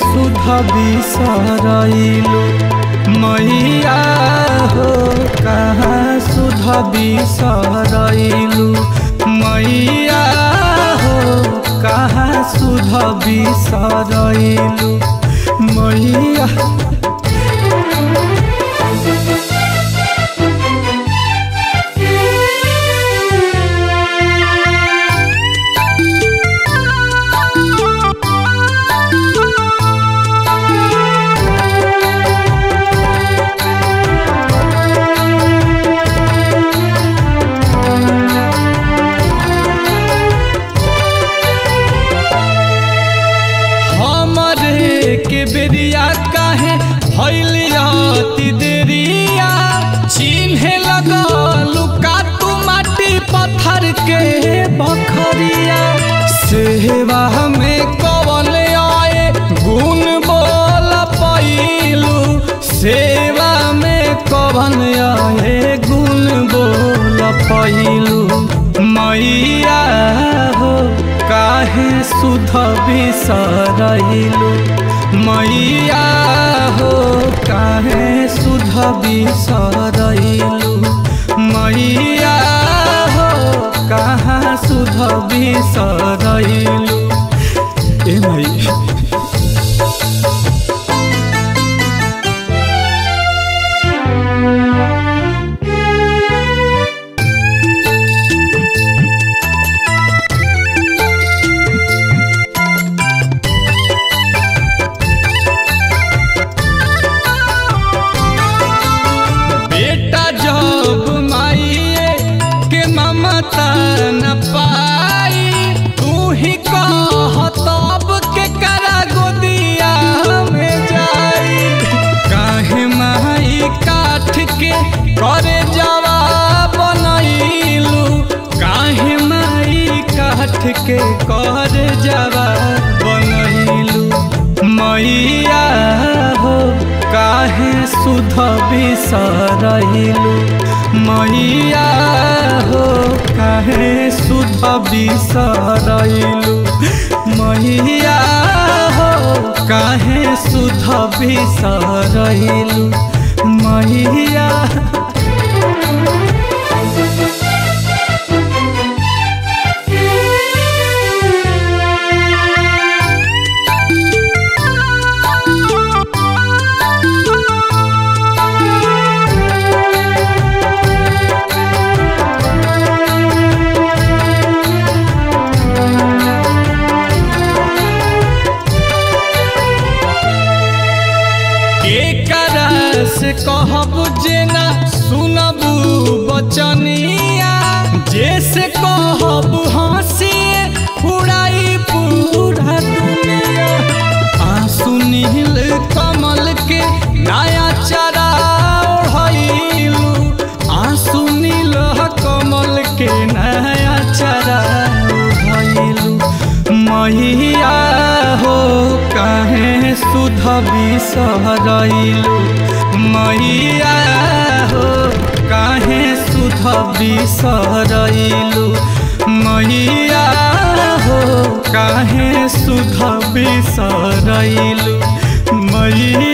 सुध बिसरैलू मैया हो कहाँ सुध बिसरैलू मैया हो कहाँ सुध बिसरैलू मैया। के बेरिया काहे भइलियती देरिया चिन्हे लगलू का तू माटी पत्थर के बखरिया सेवा में कवन आए गुण बोल पैलू सेवा में कवन आए गुण बोल पैलू मैया हो काहे सुध बिसरैलू मैया हो काहे सुध बिसरैलू मैया हो कहाँ सुध बिसरैलू ए मैया। न पाई तू ही कह तब के करा गोदिया में जाई काहे माई काठ के करे जवाब बनैलू काहे माई काठ के करे जवाब बनैलू मैया हो काहे सुध बिसरैलू मैया हो काहे सुध बिसरैलू मैया हो काहे सुध बिसरैलू मैया। से कहब जेना सुनबू बचनिया जैसे कहब हंसिए उड़ाई पूरा दुनिया आंसू नील कमल के नया चरा ओढ़ैलू आंसू नील कमल के नया चरा ओढ़ैलू मैया हो काहे सुध बिसरैलू मैया हो काहे सुध बिसरैलू मैया हो काहे सुध बिसरैलू मैया।